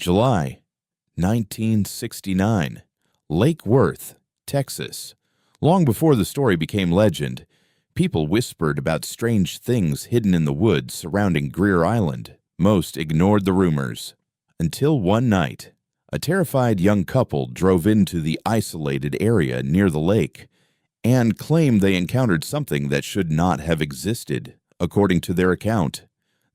July 1969, Lake Worth, Texas. Long before the story became legend, people whispered about strange things hidden in the woods surrounding Greer Island. Most ignored the rumors. Until one night, a terrified young couple drove into the isolated area near the lake and claimed they encountered something that should not have existed. According to their account,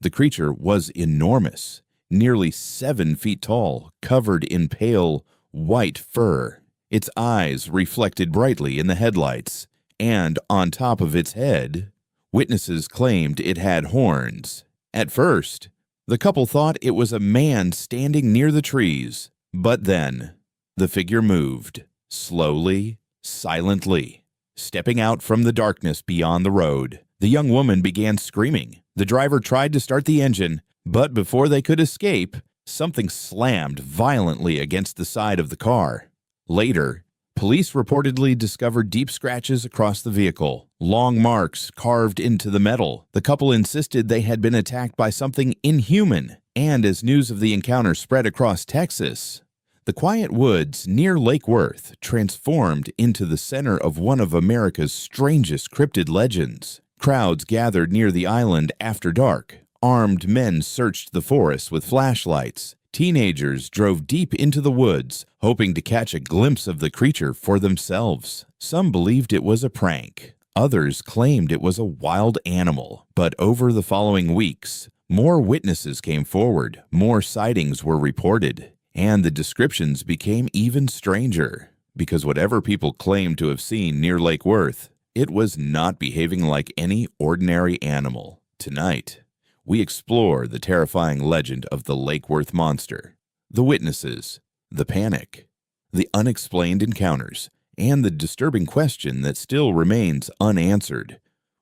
the creature was enormous, nearly 7 feet tall, covered in pale white fur. Its eyes reflected brightly in the headlights, and on top of its head, witnesses claimed it had horns. At first, the couple thought it was a man standing near the trees, but then the figure moved, slowly, silently, stepping out from the darkness beyond the road. The young woman began screaming. The driver tried to start the engine, but before they could escape, something slammed violently against the side of the car. Later, police reportedly discovered deep scratches across the vehicle, long marks carved into the metal. The couple insisted they had been attacked by something inhuman, and as news of the encounter spread across Texas, the quiet woods near Lake Worth transformed into the center of one of America's strangest cryptid legends. Crowds gathered near the island after dark. Armed men searched the forest with flashlights. Teenagers drove deep into the woods, hoping to catch a glimpse of the creature for themselves. Some believed it was a prank. Others claimed it was a wild animal. But over the following weeks, more witnesses came forward, more sightings were reported, and the descriptions became even stranger. Because whatever people claimed to have seen near Lake Worth, it was not behaving like any ordinary animal. Tonight, we explore the terrifying legend of the Lake Worth monster, the witnesses, the panic, the unexplained encounters, and the disturbing question that still remains unanswered.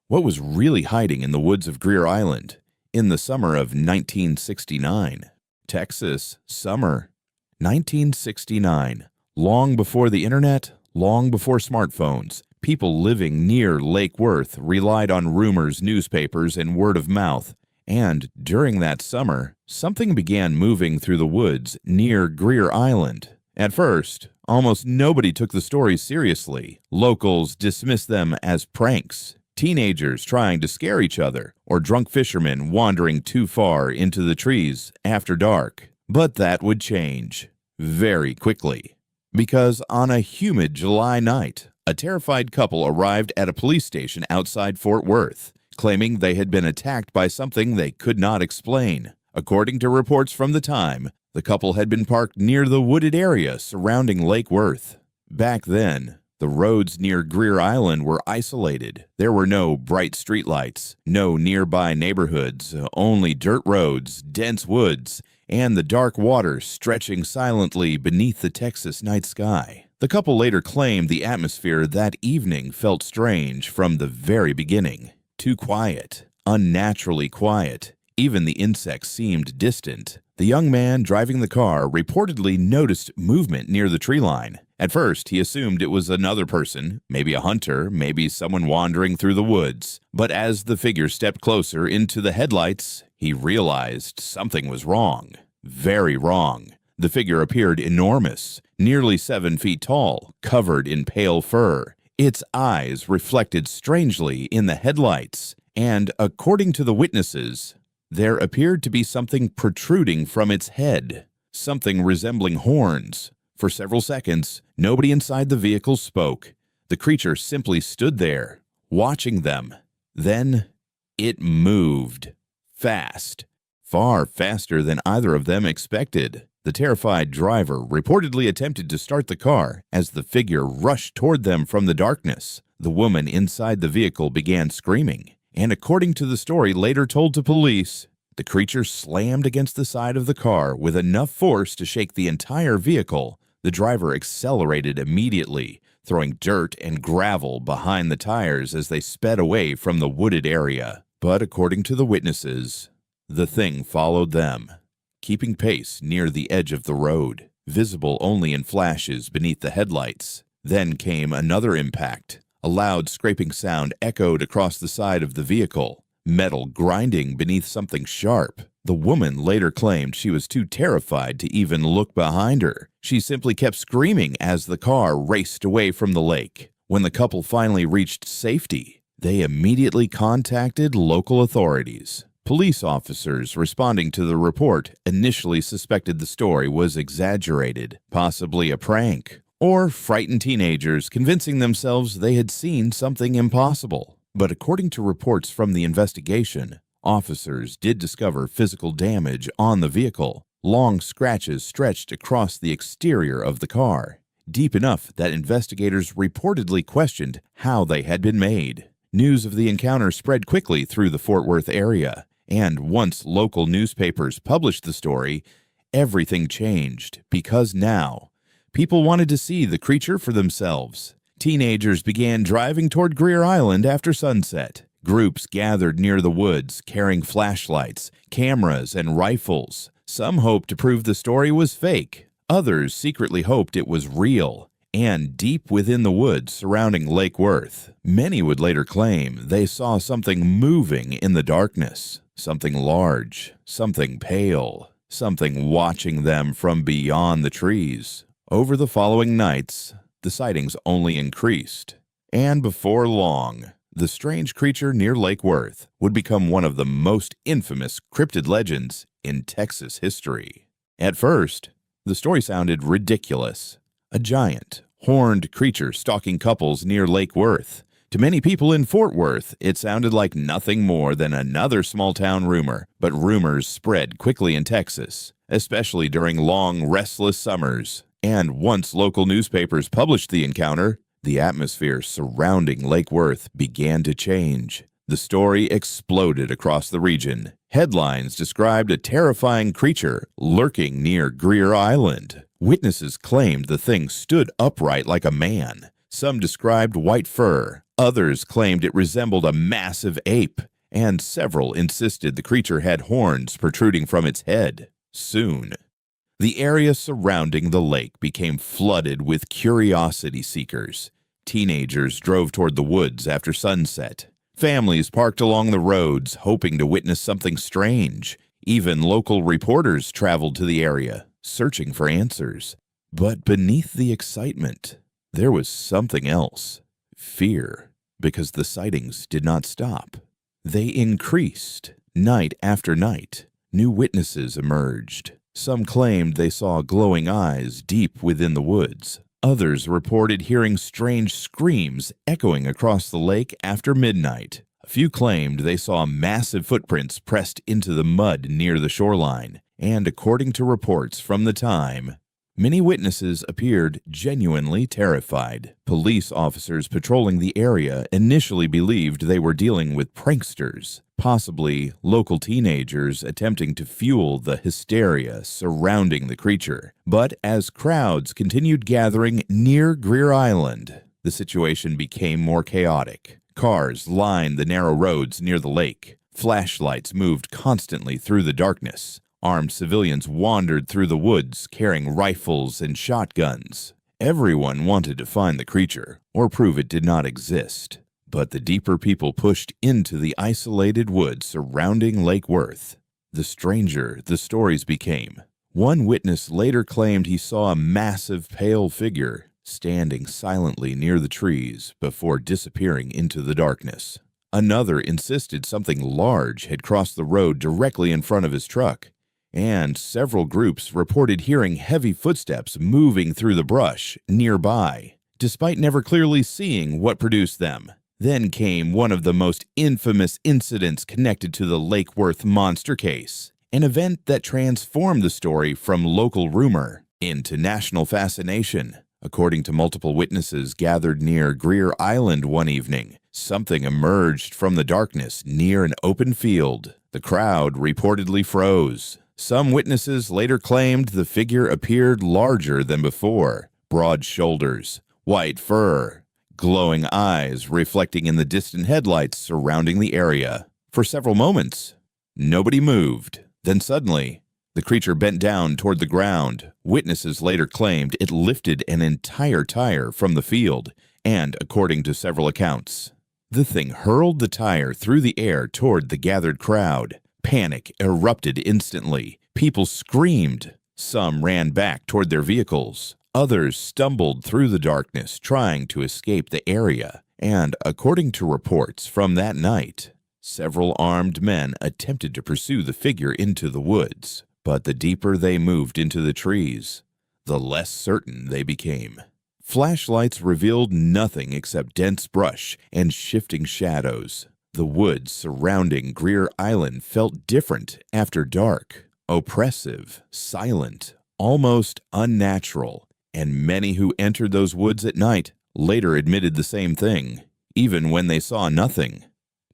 What was really hiding in the woods of Greer Island in the summer of 1969? Texas summer 1969. Long before the internet, long before smartphones, people living near Lake Worth relied on rumors, newspapers, and word of mouth. And during that summer, something began moving through the woods near Greer Island. At first, almost nobody took the stories seriously. Locals dismissed them as pranks, teenagers trying to scare each other, or drunk fishermen wandering too far into the trees after dark. But that would change very quickly, because on a humid July night, a terrified couple arrived at a police station outside Fort Worth, claiming they had been attacked by something they could not explain. According to reports from the time, the couple had been parked near the wooded area surrounding Lake Worth. Back then, the roads near Greer Island were isolated. There were no bright streetlights, no nearby neighborhoods, only dirt roads, dense woods, and the dark water stretching silently beneath the Texas night sky. The couple later claimed the atmosphere that evening felt strange from the very beginning. Too quiet, unnaturally quiet. Even the insects seemed distant. The young man driving the car reportedly noticed movement near the tree line. At first, he assumed it was another person, maybe a hunter, maybe someone wandering through the woods. But as the figure stepped closer into the headlights, he realized something was wrong. Very wrong. The figure appeared enormous, nearly 7 feet tall, covered in pale fur. Its eyes reflected strangely in the headlights, and according to the witnesses, there appeared to be something protruding from its head, something resembling horns. For several seconds, nobody inside the vehicle spoke. The creature simply stood there, watching them. Then it moved. Fast. Far faster than either of them expected. The terrified driver reportedly attempted to start the car as the figure rushed toward them from the darkness. The woman inside the vehicle began screaming, and according to the story later told to police, the creature slammed against the side of the car with enough force to shake the entire vehicle. The driver accelerated immediately, throwing dirt and gravel behind the tires as they sped away from the wooded area. But according to the witnesses, the thing followed them, keeping pace near the edge of the road, visible only in flashes beneath the headlights. Then came another impact. A loud scraping sound echoed across the side of the vehicle, metal grinding beneath something sharp. The woman later claimed she was too terrified to even look behind her. She simply kept screaming as the car raced away from the lake. When the couple finally reached safety, they immediately contacted local authorities. Police officers responding to the report initially suspected the story was exaggerated, possibly a prank, or frightened teenagers convincing themselves they had seen something impossible. But according to reports from the investigation, officers did discover physical damage on the vehicle. Long scratches stretched across the exterior of the car, deep enough that investigators reportedly questioned how they had been made. News of the encounter spread quickly through the Fort Worth area, and once local newspapers published the story, everything changed because now people wanted to see the creature for themselves. Teenagers began driving toward Greer Island after sunset. Groups gathered near the woods, carrying flashlights, cameras, and rifles. Some hoped to prove the story was fake. Others secretly hoped it was real. And deep within the woods surrounding Lake Worth, many would later claim they saw something moving in the darkness. Something large, something pale, something watching them from beyond the trees. Over the following nights, the sightings only increased. And before long, the strange creature near Lake Worth would become one of the most infamous cryptid legends in Texas history. At first, the story sounded ridiculous. A giant, horned creature stalking couples near Lake Worth. To many people in Fort Worth, it sounded like nothing more than another small-town rumor, but rumors spread quickly in Texas, especially during long, restless summers. And once local newspapers published the encounter, the atmosphere surrounding Lake Worth began to change. The story exploded across the region. Headlines described a terrifying creature lurking near Greer Island. Witnesses claimed the thing stood upright like a man. Some described white fur. Others claimed it resembled a massive ape. And several insisted the creature had horns protruding from its head. Soon, the area surrounding the lake became flooded with curiosity seekers. Teenagers drove toward the woods after sunset. Families parked along the roads, hoping to witness something strange. Even local reporters traveled to the area, searching for answers. But beneath the excitement, there was something else. Fear, because the sightings did not stop. They increased, night after night. New witnesses emerged. Some claimed they saw glowing eyes deep within the woods. Others reported hearing strange screams echoing across the lake after midnight. A few claimed they saw massive footprints pressed into the mud near the shoreline. And according to reports from the time, many witnesses appeared genuinely terrified. Police officers patrolling the area initially believed they were dealing with pranksters, possibly local teenagers attempting to fuel the hysteria surrounding the creature. But as crowds continued gathering near Greer Island, the situation became more chaotic. Cars lined the narrow roads near the lake. Flashlights moved constantly through the darkness. Armed civilians wandered through the woods carrying rifles and shotguns. Everyone wanted to find the creature or prove it did not exist. But the deeper people pushed into the isolated woods surrounding Lake Worth, the stranger the stories became. One witness later claimed he saw a massive pale figure standing silently near the trees before disappearing into the darkness. Another insisted something large had crossed the road directly in front of his truck. And several groups reported hearing heavy footsteps moving through the brush nearby, despite never clearly seeing what produced them. Then came one of the most infamous incidents connected to the Lake Worth monster case, an event that transformed the story from local rumor into national fascination. According to multiple witnesses gathered near Greer Island one evening, something emerged from the darkness near an open field. The crowd reportedly froze. Some witnesses later claimed the figure appeared larger than before. Broad shoulders, white fur, glowing eyes reflecting in the distant headlights surrounding the area. For several moments, nobody moved. Then suddenly, the creature bent down toward the ground. Witnesses later claimed it lifted an entire tire from the field, and according to several accounts, the thing hurled the tire through the air toward the gathered crowd, Panic erupted instantly. People screamed. Some ran back toward their vehicles. Others stumbled through the darkness, trying to escape the area. And according to reports from that night, several armed men attempted to pursue the figure into the woods. But the deeper they moved into the trees, the less certain they became. Flashlights revealed nothing except dense brush and shifting shadows. The woods surrounding Greer Island felt different after dark, oppressive, silent, almost unnatural, and many who entered those woods at night later admitted the same thing. Even when they saw nothing,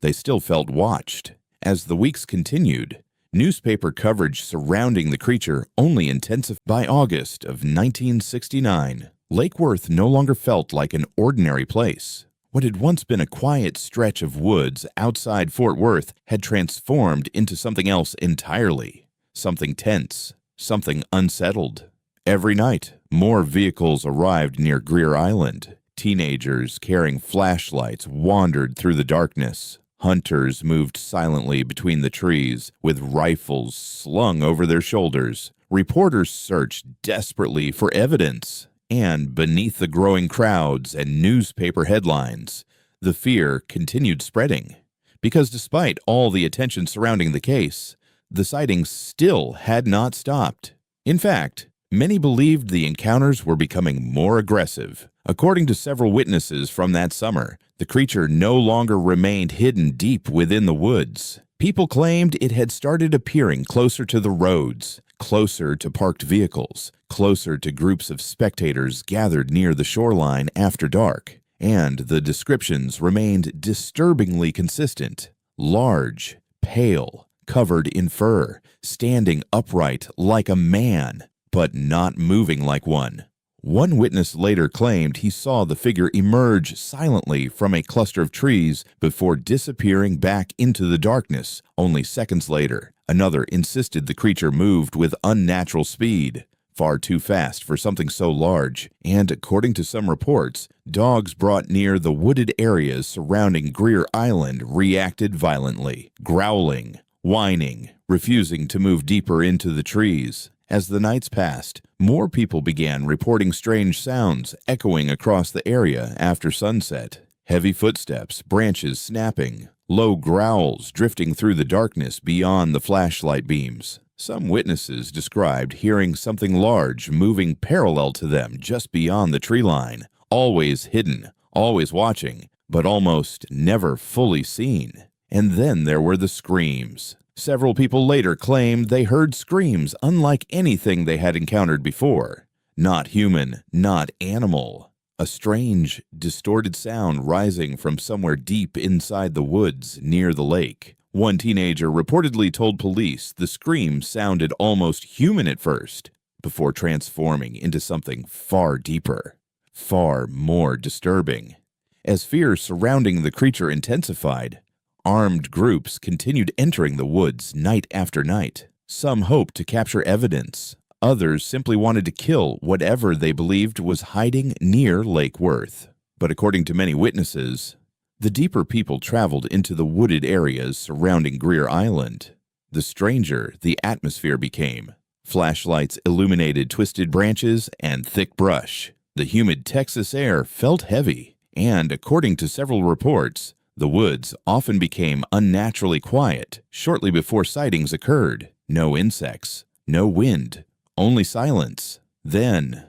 they still felt watched. As the weeks continued, newspaper coverage surrounding the creature only intensified. By August of 1969, Lake Worth no longer felt like an ordinary place. What had once been a quiet stretch of woods outside Fort Worth had transformed into something else entirely. Something tense, something unsettled. Every night, more vehicles arrived near Greer Island. Teenagers carrying flashlights wandered through the darkness. Hunters moved silently between the trees, with rifles slung over their shoulders. Reporters searched desperately for evidence. And beneath the growing crowds and newspaper headlines, the fear continued spreading. Because despite all the attention surrounding the case, the sightings still had not stopped. In fact, many believed the encounters were becoming more aggressive. According to several witnesses from that summer, the creature no longer remained hidden deep within the woods. People claimed it had started appearing closer to the roads, closer to parked vehicles, closer to groups of spectators gathered near the shoreline after dark. And the descriptions remained disturbingly consistent. Large, pale, covered in fur, standing upright like a man, but not moving like one. One witness later claimed he saw the figure emerge silently from a cluster of trees before disappearing back into the darkness only seconds later. Another insisted the creature moved with unnatural speed, far too fast for something so large, and according to some reports, dogs brought near the wooded areas surrounding Greer Island reacted violently, growling, whining, refusing to move deeper into the trees. As the nights passed, more people began reporting strange sounds echoing across the area after sunset. Heavy footsteps, branches snapping, low growls drifting through the darkness beyond the flashlight beams. Some witnesses described hearing something large moving parallel to them just beyond the tree line, always hidden, always watching, but almost never fully seen. And then there were the screams. Several people later claimed they heard screams unlike anything they had encountered before. Not human, not animal. A strange, distorted sound rising from somewhere deep inside the woods near the lake. One teenager reportedly told police the scream sounded almost human at first, before transforming into something far deeper, far more disturbing. As fear surrounding the creature intensified, armed groups continued entering the woods night after night. Some hoped to capture evidence. Others simply wanted to kill whatever they believed was hiding near Lake Worth. But according to many witnesses, the deeper people traveled into the wooded areas surrounding Greer Island, the stranger the atmosphere became. Flashlights illuminated twisted branches and thick brush. The humid Texas air felt heavy, and according to several reports, the woods often became unnaturally quiet shortly before sightings occurred. No insects, no wind, only silence. Then,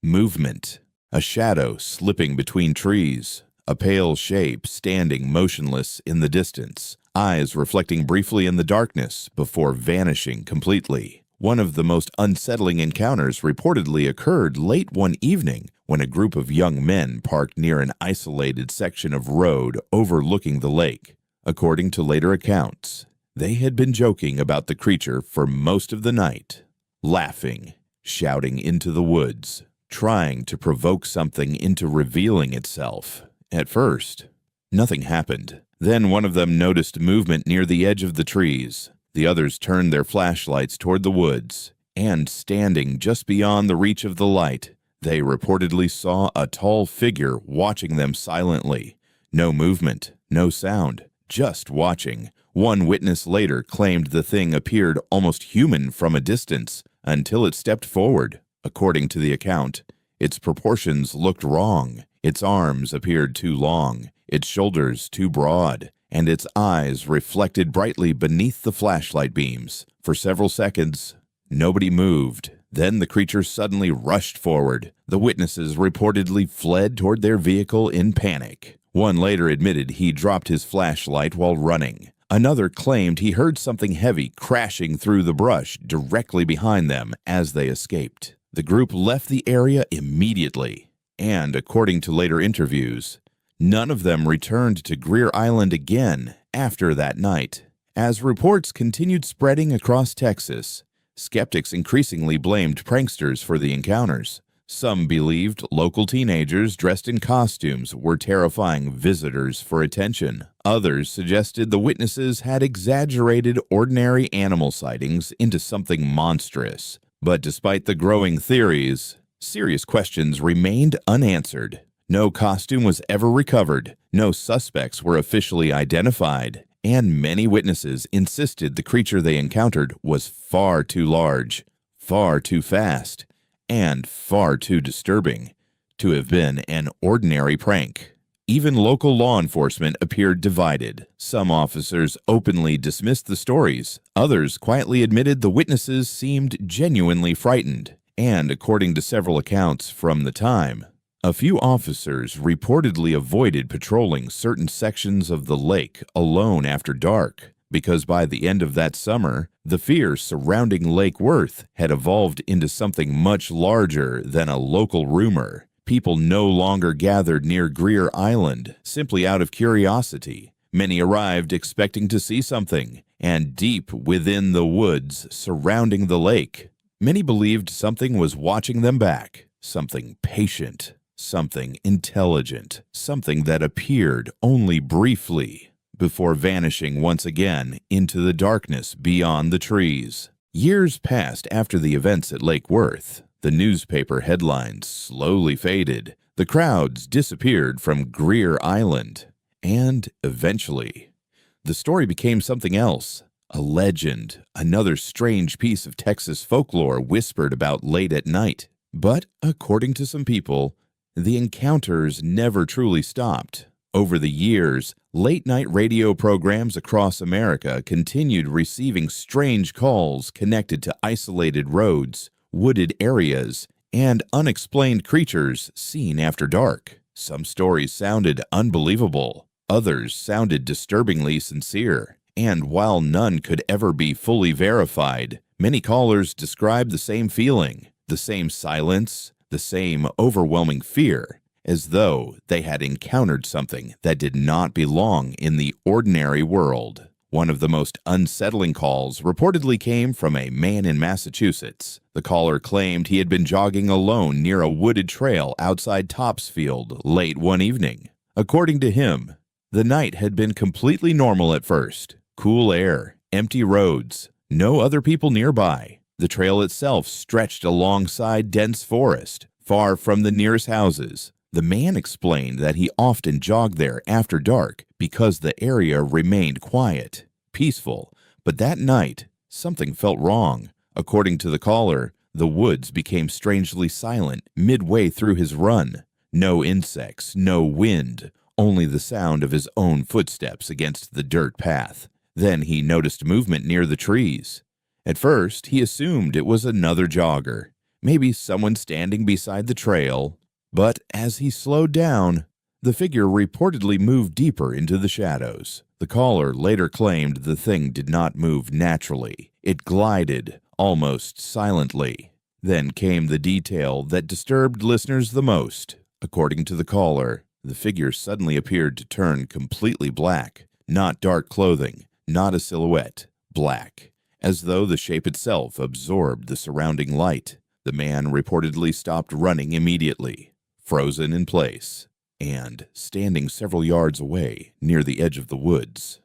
movement. A shadow slipping between trees. A pale shape standing motionless in the distance. Eyes reflecting briefly in the darkness before vanishing completely. One of the most unsettling encounters reportedly occurred late one evening when a group of young men parked near an isolated section of road overlooking the lake. According to later accounts, they had been joking about the creature for most of the night, laughing, shouting into the woods, trying to provoke something into revealing itself. At first, nothing happened. Then one of them noticed movement near the edge of the trees. The others turned their flashlights toward the woods, and standing just beyond the reach of the light, they reportedly saw a tall figure watching them silently. No movement, no sound, just watching, One witness later claimed the thing appeared almost human from a distance until it stepped forward. According to the account, its proportions looked wrong. Its arms appeared too long, its shoulders too broad, and its eyes reflected brightly beneath the flashlight beams. For several seconds, nobody moved. Then the creature suddenly rushed forward. The witnesses reportedly fled toward their vehicle in panic. One later admitted he dropped his flashlight while running. Another claimed he heard something heavy crashing through the brush directly behind them as they escaped. The group left the area immediately, and according to later interviews, none of them returned to Greer Island again after that night. As reports continued spreading across Texas, skeptics increasingly blamed pranksters for the encounters. Some believed local teenagers dressed in costumes were terrifying visitors for attention. Others suggested the witnesses had exaggerated ordinary animal sightings into something monstrous. But despite the growing theories, serious questions remained unanswered. No costume was ever recovered, no suspects were officially identified, and many witnesses insisted the creature they encountered was far too large, far too fast, and far too disturbing to have been an ordinary prank. Even local law enforcement appeared divided. Some officers openly dismissed the stories. Others quietly admitted the witnesses seemed genuinely frightened. And according to several accounts from the time, a few officers reportedly avoided patrolling certain sections of the lake alone after dark, because by the end of that summer, the fear surrounding Lake Worth had evolved into something much larger than a local rumor. People no longer gathered near Greer Island simply out of curiosity. Many arrived expecting to see something, and deep within the woods surrounding the lake, many believed something was watching them back, something patient, something intelligent, something that appeared only briefly before vanishing once again into the darkness beyond the trees. Years passed after the events at Lake Worth. The newspaper headlines slowly faded. The crowds disappeared from Greer Island. And eventually, the story became something else. A legend, another strange piece of Texas folklore whispered about late at night. But according to some people, the encounters never truly stopped. Over the years, late-night radio programs across America continued receiving strange calls connected to isolated roads, wooded areas, and unexplained creatures seen after dark. Some stories sounded unbelievable. Others sounded disturbingly sincere. And while none could ever be fully verified, many callers described the same feeling, the same silence, the same overwhelming fear, as though they had encountered something that did not belong in the ordinary world. One of the most unsettling calls reportedly came from a man in Massachusetts. The caller claimed he had been jogging alone near a wooded trail outside Topsfield late one evening. According to him, the night had been completely normal at first. Cool air, empty roads, no other people nearby. The trail itself stretched alongside dense forest, far from the nearest houses. The man explained that he often jogged there after dark because the area remained quiet, peaceful, but that night, something felt wrong. According to the caller, the woods became strangely silent midway through his run. No insects, no wind, only the sound of his own footsteps against the dirt path. Then he noticed movement near the trees. At first, he assumed it was another jogger, maybe someone standing beside the trail. But as he slowed down, the figure reportedly moved deeper into the shadows. The caller later claimed the thing did not move naturally. It glided, almost silently. Then came the detail that disturbed listeners the most. According to the caller, the figure suddenly appeared to turn completely black. Not dark clothing, not a silhouette, black, as though the shape itself absorbed the surrounding light. The man reportedly stopped running immediately, frozen in place, and standing several yards away near the edge of the woods.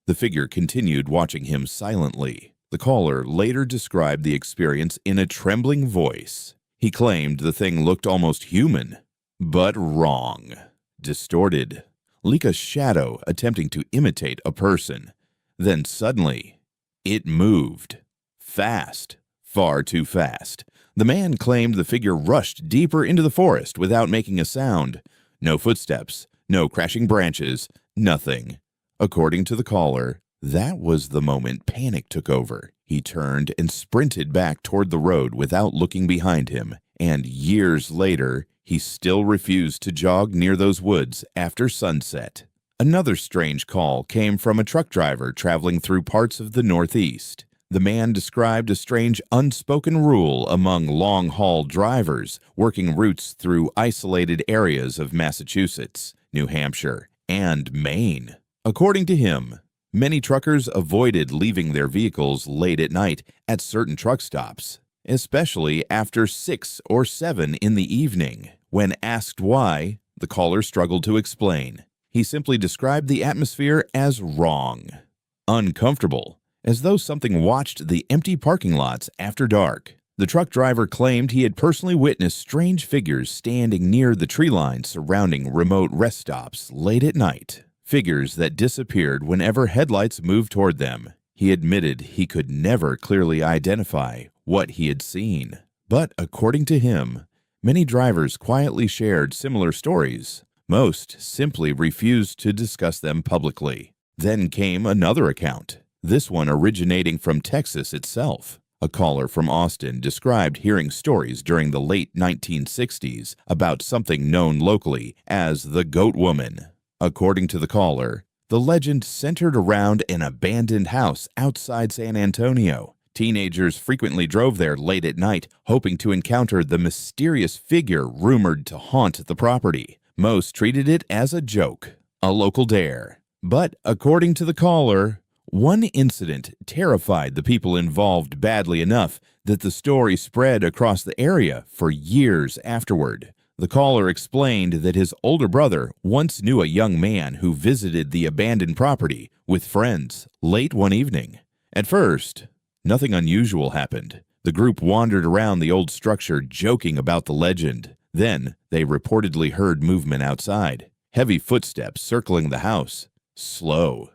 The figure continued watching him silently. The caller later described the experience in a trembling voice. He claimed the thing looked almost human, but wrong. Distorted, like a shadow attempting to imitate a person. Then suddenly, it moved. Fast. Far too fast. The man claimed the figure rushed deeper into the forest without making a sound. No footsteps, no crashing branches, nothing. According to the caller, that was the moment panic took over. He turned and sprinted back toward the road without looking behind him, and years later, he still refused to jog near those woods after sunset. Another strange call came from a truck driver traveling through parts of the Northeast. The man described a strange unspoken rule among long-haul drivers working routes through isolated areas of Massachusetts, New Hampshire, and Maine. According to him, many truckers avoided leaving their vehicles late at night at certain truck stops, especially after 6 or 7 in the evening. When asked why, the caller struggled to explain. He simply described the atmosphere as wrong, uncomfortable, as though something watched the empty parking lots after dark. The truck driver claimed he had personally witnessed strange figures standing near the tree line surrounding remote rest stops late at night, figures that disappeared whenever headlights moved toward them. He admitted he could never clearly identify what he had seen, but according to him, many drivers quietly shared similar stories. Most simply refused to discuss them publicly. Then came another account, this one originating from Texas itself. A caller from Austin described hearing stories during the late 1960s about something known locally as the Goat Woman. According to the caller, the legend centered around an abandoned house outside San Antonio. Teenagers frequently drove there late at night, hoping to encounter the mysterious figure rumored to haunt the property. Most treated it as a joke, a local dare. But according to the caller, one incident terrified the people involved badly enough that the story spread across the area for years afterward. The caller explained that his older brother once knew a young man who visited the abandoned property with friends late one evening. At first, nothing unusual happened. The group wandered around the old structure joking about the legend. Then, they reportedly heard movement outside, heavy footsteps circling the house, slow,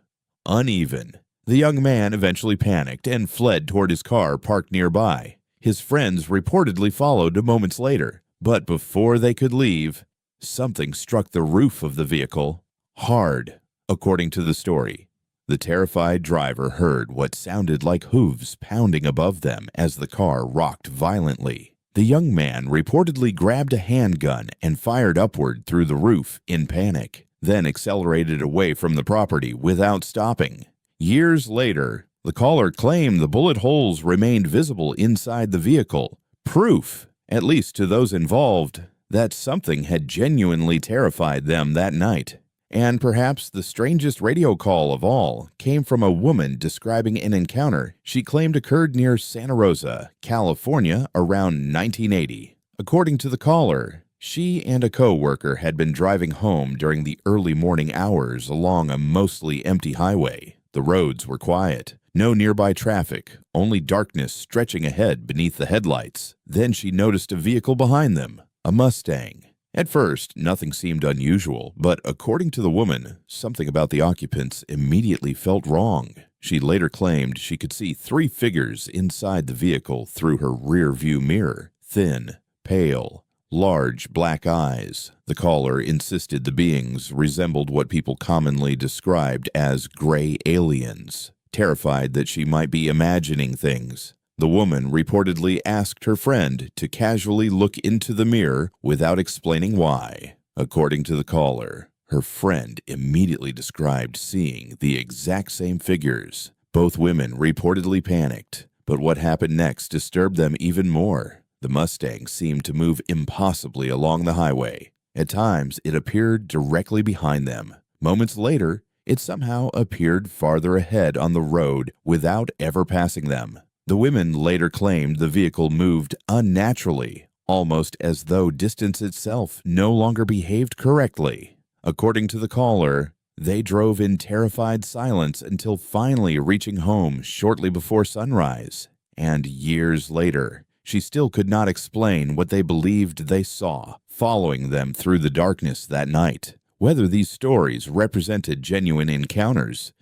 uneven. The young man eventually panicked and fled toward his car parked nearby. His friends reportedly followed moments later, but before they could leave, something struck the roof of the vehicle hard. According to the story, the terrified driver heard what sounded like hooves pounding above them as the car rocked violently. The young man reportedly grabbed a handgun and fired upward through the roof in panic, then accelerated away from the property without stopping. Years later, the caller claimed the bullet holes remained visible inside the vehicle, proof, at least to those involved, that something had genuinely terrified them that night. And perhaps the strangest radio call of all came from a woman describing an encounter she claimed occurred near Santa Rosa, California, around 1980. According to the caller, she and a co-worker had been driving home during the early morning hours along a mostly empty highway. The roads were quiet, no nearby traffic, only darkness stretching ahead beneath the headlights. Then she noticed a vehicle behind them, a Mustang. At first, nothing seemed unusual, but according to the woman, something about the occupants immediately felt wrong. She later claimed she could see 3 figures inside the vehicle through her rear-view mirror, thin, pale, large black eyes. The caller insisted the beings resembled what people commonly described as gray aliens. Terrified that she might be imagining things, the woman reportedly asked her friend to casually look into the mirror without explaining why. According to the caller, her friend immediately described seeing the exact same figures. Both women reportedly panicked, but what happened next disturbed them even more. The Mustang seemed to move impossibly along the highway. At times, it appeared directly behind them. Moments later, it somehow appeared farther ahead on the road without ever passing them. The women later claimed the vehicle moved unnaturally, almost as though distance itself no longer behaved correctly. According to the caller, they drove in terrified silence until finally reaching home shortly before sunrise. And years later, she still could not explain what they believed they saw following them through the darkness that night. Whether these stories represented genuine encounters,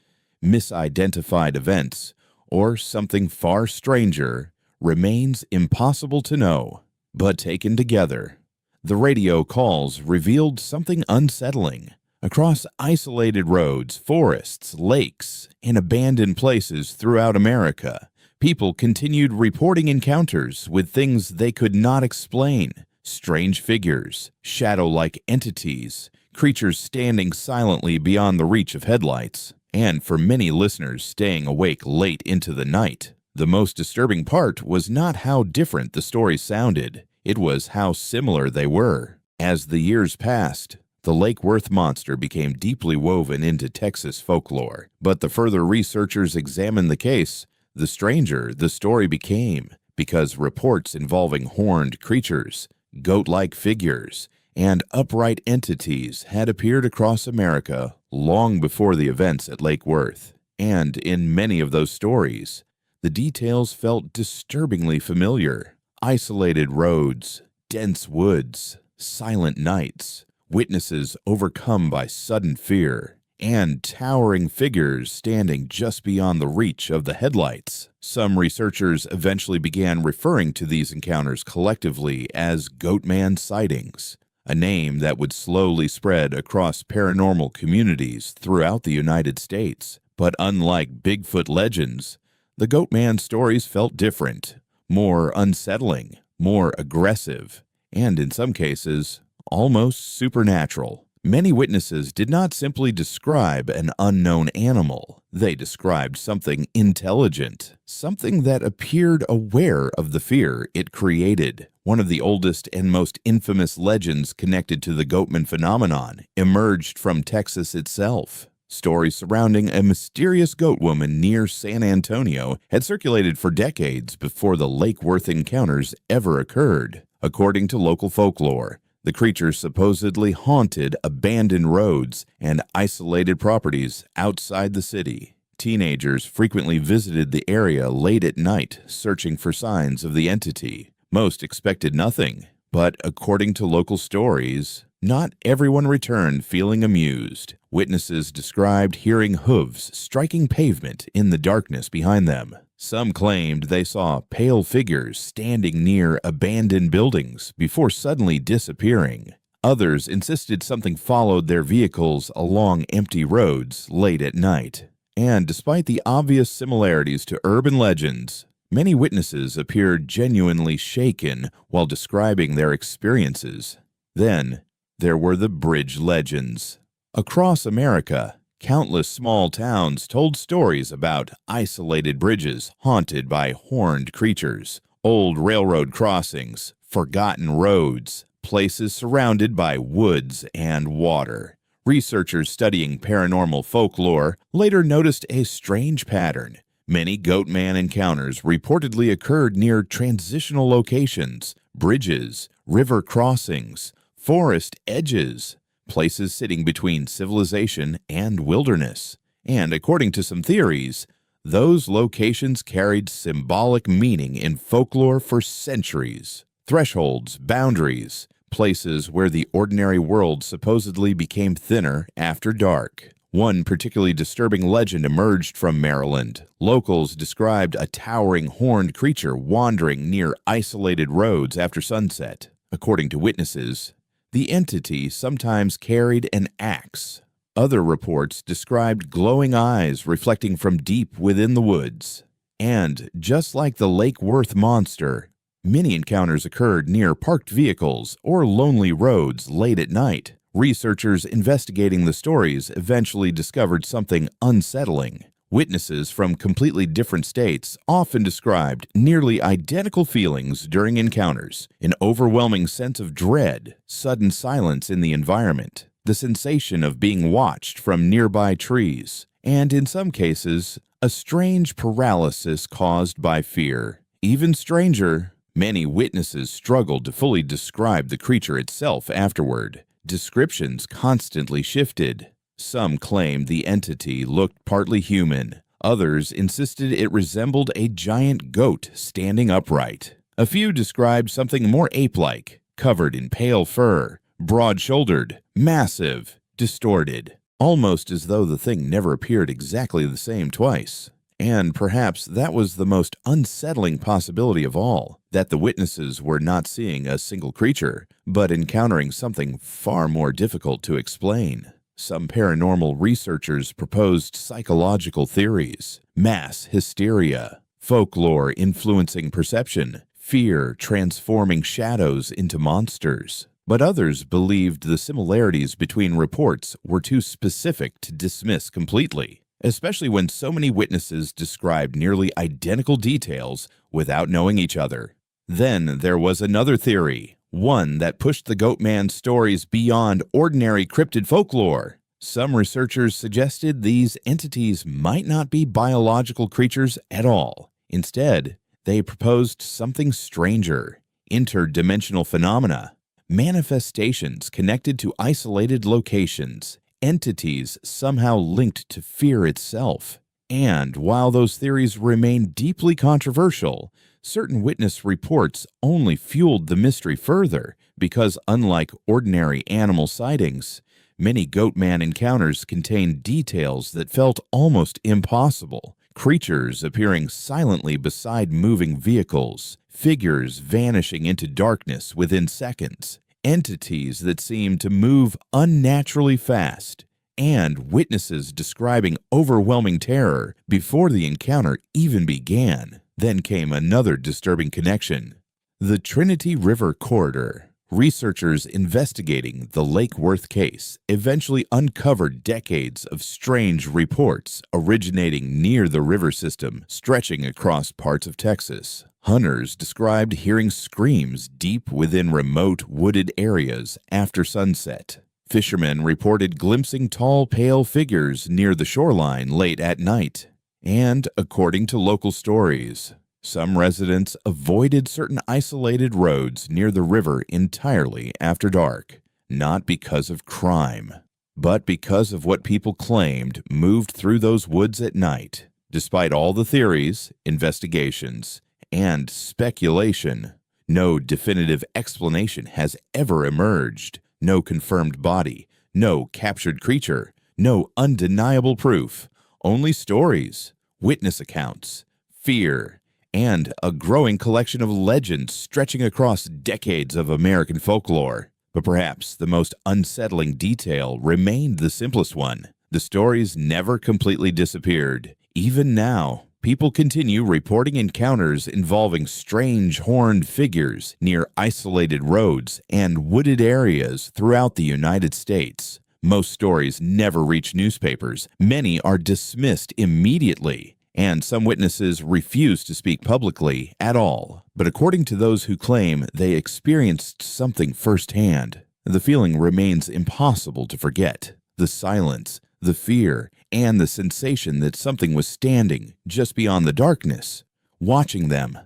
misidentified events, or something far stranger remains impossible to know. But taken together, the radio calls revealed something unsettling. Across isolated roads, forests, lakes, and abandoned places throughout America, people continued reporting encounters with things they could not explain. Strange figures, shadow-like entities, creatures standing silently beyond the reach of headlights, and for many listeners staying awake late into the night. The most disturbing part was not how different the stories sounded, it was how similar they were. As the years passed, the Lake Worth monster became deeply woven into Texas folklore. But the further researchers examined the case, the stranger the story became, because reports involving horned creatures, goat-like figures, and upright entities had appeared across America long before the events at Lake Worth. And in many of those stories, the details felt disturbingly familiar. Isolated roads, dense woods, silent nights, witnesses overcome by sudden fear, and towering figures standing just beyond the reach of the headlights. Some researchers eventually began referring to these encounters collectively as Goatman sightings, a name that would slowly spread across paranormal communities throughout the United States. But unlike Bigfoot legends, the Goatman stories felt different, more unsettling, more aggressive, and in some cases, almost supernatural. Many witnesses did not simply describe an unknown animal. They described something intelligent, something that appeared aware of the fear it created. One of the oldest and most infamous legends connected to the Goatman phenomenon emerged from Texas itself. Stories surrounding a mysterious goat woman near San Antonio had circulated for decades before the Lake Worth encounters ever occurred. According to local folklore, the creature supposedly haunted abandoned roads and isolated properties outside the city. Teenagers frequently visited the area late at night, searching for signs of the entity. Most expected nothing, but according to local stories, not everyone returned feeling amused. Witnesses described hearing hooves striking pavement in the darkness behind them. Some claimed they saw pale figures standing near abandoned buildings before suddenly disappearing. Others insisted something followed their vehicles along empty roads late at night. And despite the obvious similarities to urban legends, many witnesses appeared genuinely shaken while describing their experiences. Then, there were the bridge legends. Across America, countless small towns told stories about isolated bridges haunted by horned creatures, old railroad crossings, forgotten roads, places surrounded by woods and water. Researchers studying paranormal folklore later noticed a strange pattern. Many Goatman encounters reportedly occurred near transitional locations, bridges, river crossings, forest edges, places sitting between civilization and wilderness. And according to some theories, those locations carried symbolic meaning in folklore for centuries. Thresholds, boundaries, places where the ordinary world supposedly became thinner after dark. One particularly disturbing legend emerged from Maryland. Locals described a towering horned creature wandering near isolated roads after sunset. According to witnesses, the entity sometimes carried an axe. Other reports described glowing eyes reflecting from deep within the woods. And just like the Lake Worth monster, many encounters occurred near parked vehicles or lonely roads late at night. Researchers investigating the stories eventually discovered something unsettling. Witnesses from completely different states often described nearly identical feelings during encounters: an overwhelming sense of dread, sudden silence in the environment, the sensation of being watched from nearby trees, and in some cases, a strange paralysis caused by fear. Even stranger, many witnesses struggled to fully describe the creature itself afterward. Descriptions constantly shifted. Some claimed the entity looked partly human. Others insisted it resembled a giant goat standing upright. A few described something more ape-like, covered in pale fur, broad-shouldered, massive, distorted. almost as though the thing never appeared exactly the same twice. And perhaps that was the most unsettling possibility of all, that the witnesses were not seeing a single creature, but encountering something far more difficult to explain. Some paranormal researchers proposed psychological theories, mass hysteria, folklore influencing perception, fear transforming shadows into monsters. But others believed the similarities between reports were too specific to dismiss completely, especially when so many witnesses described nearly identical details without knowing each other. Then there was another theory, one that pushed the Goatman stories beyond ordinary cryptid folklore. Some researchers suggested these entities might not be biological creatures at all. Instead, they proposed something stranger, interdimensional phenomena, manifestations connected to isolated locations, entities somehow linked to fear itself. And while those theories remain deeply controversial, certain witness reports only fueled the mystery further because, unlike ordinary animal sightings, many Goatman encounters contained details that felt almost impossible. Creatures appearing silently beside moving vehicles, figures vanishing into darkness within seconds, entities that seemed to move unnaturally fast, and witnesses describing overwhelming terror before the encounter even began. Then came another disturbing connection: the Trinity River corridor. Researchers investigating the Lake Worth case eventually uncovered decades of strange reports originating near the river system stretching across parts of Texas. Hunters described hearing screams deep within remote wooded areas after sunset. Fishermen reported glimpsing tall, pale figures near the shoreline late at night. And according to local stories, some residents avoided certain isolated roads near the river entirely after dark, not because of crime, but because of what people claimed moved through those woods at night. Despite all the theories, investigations, and speculation, no definitive explanation has ever emerged. No confirmed body, no captured creature, no undeniable proof, only stories, witness accounts, fear, and a growing collection of legends stretching across decades of American folklore. But perhaps the most unsettling detail remained the simplest one. The stories never completely disappeared. Even now, people continue reporting encounters involving strange horned figures near isolated roads and wooded areas throughout the United States. Most stories never reach newspapers. Many are dismissed immediately, and some witnesses refuse to speak publicly at all. But according to those who claim they experienced something firsthand, the feeling remains impossible to forget. The silence, the fear, and the sensation that something was standing just beyond the darkness, watching them.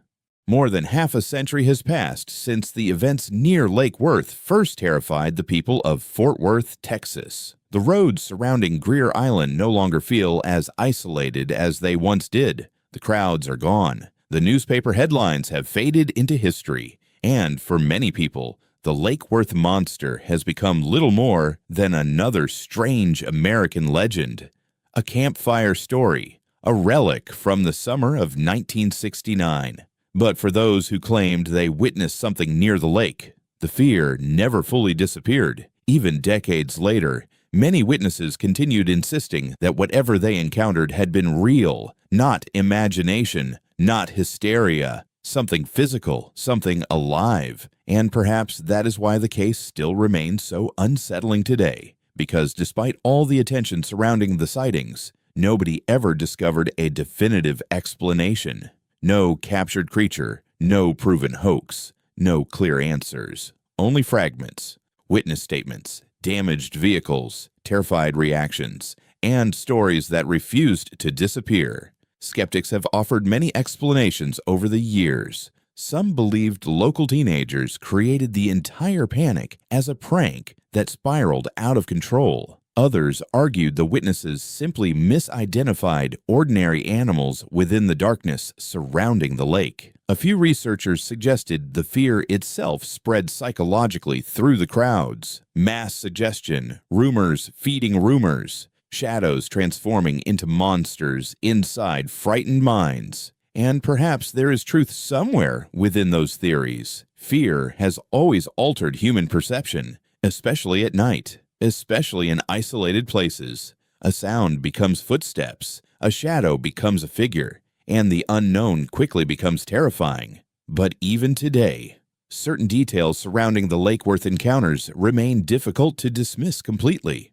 More than half a century has passed since the events near Lake Worth first terrified the people of Fort Worth, Texas. The roads surrounding Greer Island no longer feel as isolated as they once did. The crowds are gone. The newspaper headlines have faded into history. And for many people, the Lake Worth monster has become little more than another strange American legend. A campfire story, a relic from the summer of 1969. But for those who claimed they witnessed something near the lake, the fear never fully disappeared. Even decades later, many witnesses continued insisting that whatever they encountered had been real, not imagination, not hysteria, something physical, something alive. And perhaps that is why the case still remains so unsettling today, because despite all the attention surrounding the sightings, nobody ever discovered a definitive explanation. No captured creature, no proven hoax, no clear answers, only fragments, witness statements, damaged vehicles, terrified reactions, and stories that refused to disappear. Skeptics have offered many explanations over the years. Some believed local teenagers created the entire panic as a prank that spiraled out of control. Others argued the witnesses simply misidentified ordinary animals within the darkness surrounding the lake. A few researchers suggested the fear itself spread psychologically through the crowds. Mass suggestion, rumors feeding rumors, shadows transforming into monsters inside frightened minds. And perhaps there is truth somewhere within those theories. Fear has always altered human perception, especially at night, especially in isolated places. A sound becomes footsteps, a shadow becomes a figure, and the unknown quickly becomes terrifying. But even today, certain details surrounding the Lake Worth encounters remain difficult to dismiss completely.